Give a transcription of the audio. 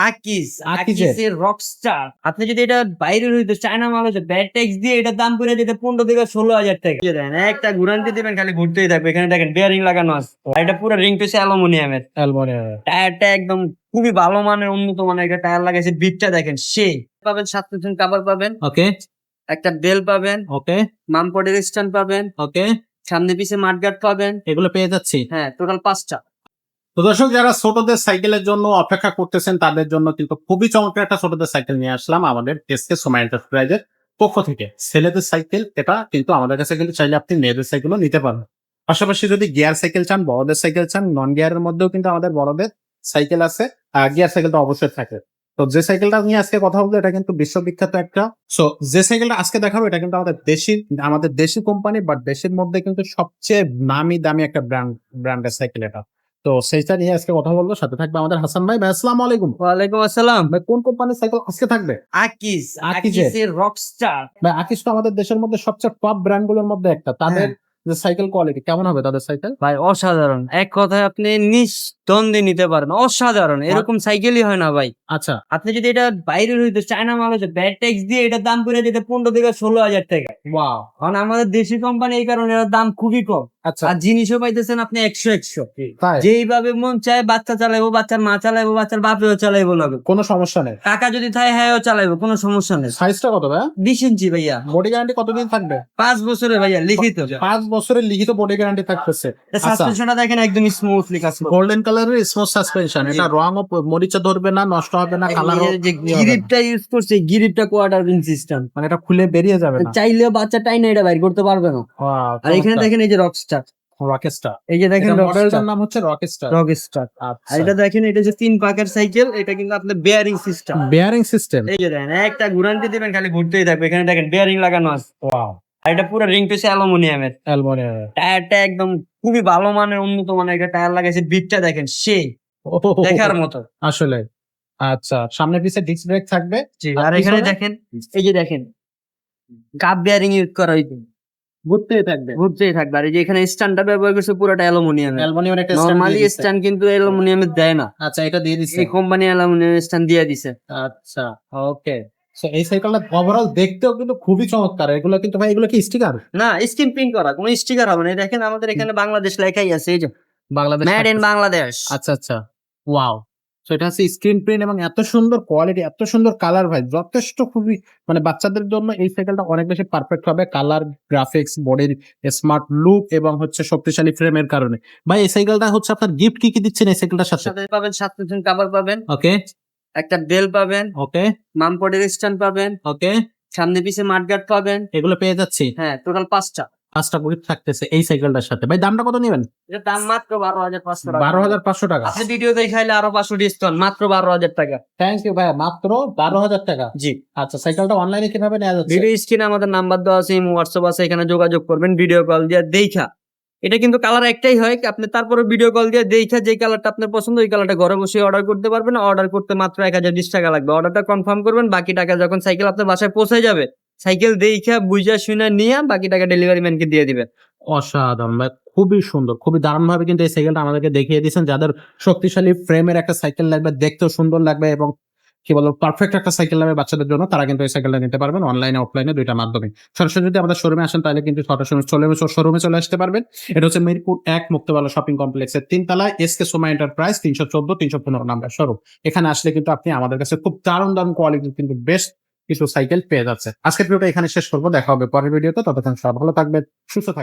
আকিস আকিজের? আকিসের রকস্টার। আপনি যদি এটা বাইরে হইতো চায়না মাল হচ্ছে ব্যাড ট্যাক্স দিয়ে এটার দাম করে দিতে 15 থেকে 16 হাজার টাকা দিয়ে দেন। একটা ঘুরান্তি দিবেন খালি ঘুরতেই থাকবে। এখানে দেখেন বেয়ারিং লাগানো আছে। আর এটা পুরো রিং পিস অ্যালুমিনিয়ামের। অ্যালুমিনিয়াম। টায়ারটা একদম খুবই ভালো মানের উন্নত মানের একটা টায়ার লাগাইছে। বিটটা দেখেন সেই পাবেন, 7 কাভার পাবেন, ওকে একটা বেল পাবেন, ওকে মামপটের স্ট্যান্ড পাবেন, ওকে, সামনে পিছে মাঠগার্ড পাবেন। এগুলো পেয়ে যাচ্ছি। হ্যাঁ, টোটাল 5টা। তো দর্শক, যারা ছোটদের সাইকেলের জন্য অপেক্ষা করতেছেন তাদের জন্য কিন্তু খুবই চমৎকার একটা ছোটদের সাইকেল নিয়ে আসলাম আমাদের এসকে সোমা এন্টারপ্রাইজের পক্ষ থেকে। ছেলেদের সাইকেল এটা কিন্তু আমাদের কাছে কিন্তু চাইলে আপনি মেয়েদের সাইকেলও নিতে পারেন। পাশাপাশি যদি গিয়ার সাইকেল চান, বড়দের সাইকেল চান, নন গিয়ারের মধ্যেও কিন্তু আমাদের বড়দের সাইকেল আছে। আর গিয়ার সাইকেলটা অবশ্যই থাকে। তো যে সাইকেলটা নিয়ে আজকে কথা বলবো এটা কিন্তু বিশ্ববিখ্যাত একটা। সো যে সাইকেলটা আজকে দেখাবো এটা কিন্তু আমাদের দেশি কোম্পানি, বাট দেশের মধ্যে কিন্তু সবচেয়ে নামি দামি একটা ব্র্যান্ডের সাইকেল এটা। তো সেইটা নিয়ে আজকে কথা বলবো। সাথে থাকবে আমাদের হাসান ভাই। ভাই আসসালামু আলাইকুম। ওয়ালাইকুম আসসালাম। ভাই কোন কোম্পানির সাইকেল আজকে থাকবে? আকিস আকিজের? আকিসের রকস্টার। ভাই আকিস তো আমাদের দেশের মধ্যে সবচেয়ে টপ ব্র্যান্ড গুলোর মধ্যে একটা। তাদের যে সাইকেল কোয়ালিটি কেমন হবে তাদের সাইকেল? ভাই অসাধারণ, এক কথায় আপনি নিঃদ্বন্দ্বে নিতে পারেন। অসাধারণ, এরকম সাইকেলই হয় না ভাই। আচ্ছা আপনি যদি এটা বাইরে হইতো চায়না মাল হচ্ছে ব্যাড ট্যাক্স দিয়ে এটার দাম করে দিতে 15 থেকে 16 হাজার টাকা। ওয়াও। কারণ আমাদের দেশি কোম্পানি, এই কারণে এর দাম খুবই কম। আচ্ছা আর জিনিসও পাইতেছেন আপনি 100 তাই? যেইভাবে মন চায় বাচ্চা চালাইবো, বাচ্চার মা চালাইবো, বাচ্চার বাপেও চালাইবো লাগে। কোনো সমস্যা নেই। টাকা যদি থাকে হ্যাঁ চালাইবো, কোনো সমস্যা নেই। সাইজটা কত ভাই? 20 ইঞ্চি ভাইয়া। বডি গ্যারান্টি কতদিন থাকবে? 5 বছরে ভাইয়া লিখিত। 5 বছরের লিখিত বডি গ্যারান্টি থাকতেছে। আচ্ছা, সাসপেনশনটা দেখেন একদম স্মুথলি কাজ করে। গোল্ডেন কালারের স্মুথ সাসপেনশন। এটা রং ও মরিচা ধরবে না, নষ্ট হবে না, কালার এর যে গিরিপটা ইউজ করছে, গিরিপটা কোয়ার্টার পিন সিস্টেম। মানে এটা খুলে বেরিয়ে যাবে না। চাইলেও বাচ্চা টাইনা এটা বাইর করতে পারবে না। আর এখানে দেখেন এই যে রকস্টার, রকেস্টার। এই যে দেখেন মডেলটার নাম হচ্ছে রকেস্টার। রকস্টার। আর আচ্ছা, এটা দেখেন এটা যে 3 পাকের সাইকেল, এটা কিন্তু আপনার বেয়ারিং সিস্টেম। Bearing system. এই যে দেখেন একটা ঘুরান্তি দিবেন খালি ঘুরতেই থাকবে। এখানে দেখেন বেয়ারিং লাগানো আছে। ওয়াও। আর এটা পুরো রিং পিস অ্যালুমিনিয়ামের। অ্যালুমিনিয়াম। টায়ারটা একদম খুবই ভালো মানের উন্নত মানের একটা টায়ার লাগাইছে। বিটটা দেখেন সেই দেখার মতো আসলে। আচ্ছা, সামনে পিছে ডিস্ক ব্রেক থাকবে। আর এখানে দেখেন এই যে দেখেন কাপ বেয়ারিং ইউজ করা হয়েছে। ঘুরতেই থাকবে। ঘুরতেই থাকবে। আর এই যে এখানে স্ট্যান্ডটা ব্যবহার করছে পুরোটা অ্যালুমিনিয়ামের। অ্যালুমিনিয়ামের একটা নরমালি স্ট্যান্ড কিন্তু অ্যালুমিনিয়ামের দেয় না। আচ্ছা, এটা দিয়ে দিছে। এই কোম্পানি অ্যালুমিনিয়াম স্ট্যান্ড দিয়ে দিছে। আচ্ছা ওকে। সো এই সাইকেলটা ওভারঅল দেখতেও কিন্তু খুবই চমৎকার। এগুলো কিন্তু ভাই, এগুলো কি স্টিকার? না, স্ক্রিন প্রিন্ট করা, কোনো স্টিকার হবে না। এই দেখেন আমাদের এখানে বাংলাদেশ লেখাই আছে, এই যে বাংলাদেশ মেড ইন বাংলাদেশ। আচ্ছা আচ্ছা, ওয়াও। সো এটা হচ্ছে স্ক্রিন প্রিন্ট এবং এত সুন্দর কোয়ালিটি, এত সুন্দর কালার ভাই, যথেষ্ট খুবই মানে বাচ্চাদের জন্য এই সাইকেলটা অনেক বেশি পারফেক্ট হবে। কালার, গ্রাফিক্স, বডির স্মার্ট লুক এবং হচ্ছে শক্তিশালী ফ্রেমের কারণে। ভাই এই সাইকেলটা হচ্ছে আপনার গিফট কি কি দিচ্ছেন এই সাইকেলটার সাথে? সাথে পাবেন 7 কাভার পাবেন, ওকে একটা বেল পাবেন, ওকে মামপটের স্ট্যান্ড পাবেন, ওকে, সামনে পিছে মাঠগার্ড পাবেন। এগুলো পেয়ে যাচ্ছি। হ্যাঁ, টোটাল 5টা। 5টা গিফট থাকতেছে এই সাইকেলটার সাথে। ভাই দামটা কত নেবেন? এটার দাম মাত্র 12,500 টাকা। 12,500 টাকা। আপনি ভিডিও দেখাইলে আরো 500 ডিসকাউন্ট, মাত্র 12,000 টাকা। থ্যাংক ইউ ভাই, মাত্র 12,000 টাকা। জি। আচ্ছা, সাইকেলটা অনলাইনে কিভাবে নেওয়া যাচ্ছে? ভিডিও স্ক্রিনে আমাদের নাম্বার দেওয়া আছে, হোয়াটসঅ্যাপ আছে, এখানে যোগাযোগ করবেন ভিডিও কল দিয়ে দেখা। এটা কিন্তু কালার একটাই হয়, আপনি তারপরে ভিডিও কল দিয়ে দেখা যে কালারটা আপনার পছন্দ ওই কালারটা ঘরে বসে অর্ডার করতে পারবেন। অর্ডার করতে মাত্র 1020 টাকা লাগবে। অর্ডারটা কনফার্ম করবেন, বাকি টাকা যখন সাইকেল আপনার বাসায় পৌঁছে যাবে সাইকেল দেখা বুঝা শুনে নিয়ে বাকি টাকা ডেলিভারি ম্যানকে দিয়ে দিবেন। অসাধারণ ভাই, খুবই সুন্দর, খুবই দারুণ ভাবে কিন্তু এই সাইকেলটা আমাদেরকে দেখিয়ে দিয়েছেন। যাদের শক্তিশালী ফ্রেমের একটা সাইকেল লাগবে, দেখতেও সুন্দর লাগবে এবং কি বলবো পারফেক্ট একটা সাইকেল লাগবে বাচ্চাদের জন্য, তারা কিন্তু এই সাইকেলটা নিতে পারবেন অনলাইনে অফলাইনে দুইটা মাধ্যমে। সরাসরি যদি আমাদের শোরুমে আসেন তাহলে কিন্তু সরাসরি শোরুমে চলে আসতে পারবেন। এটা হচ্ছে মিরপুর 1 মুক্তাবালা শপিং কমপ্লেক্সের 3 তলায় SK Soma enterprise 314-315 number showroom. এখানে আসলে কিন্তু আপনি আমাদের কাছে খুব দারুণ দারুণ কোয়ালিটির কিন্তু বেস্ট কিছু সাইকেল পেয়ে যাচ্ছে। আজকের ভিডিওটা এখানে শেষ করবো। দেখা হবে পরের ভিডিওতে। ততক্ষণ সব ভালো থাকবেন, সুস্থ থাকবেন।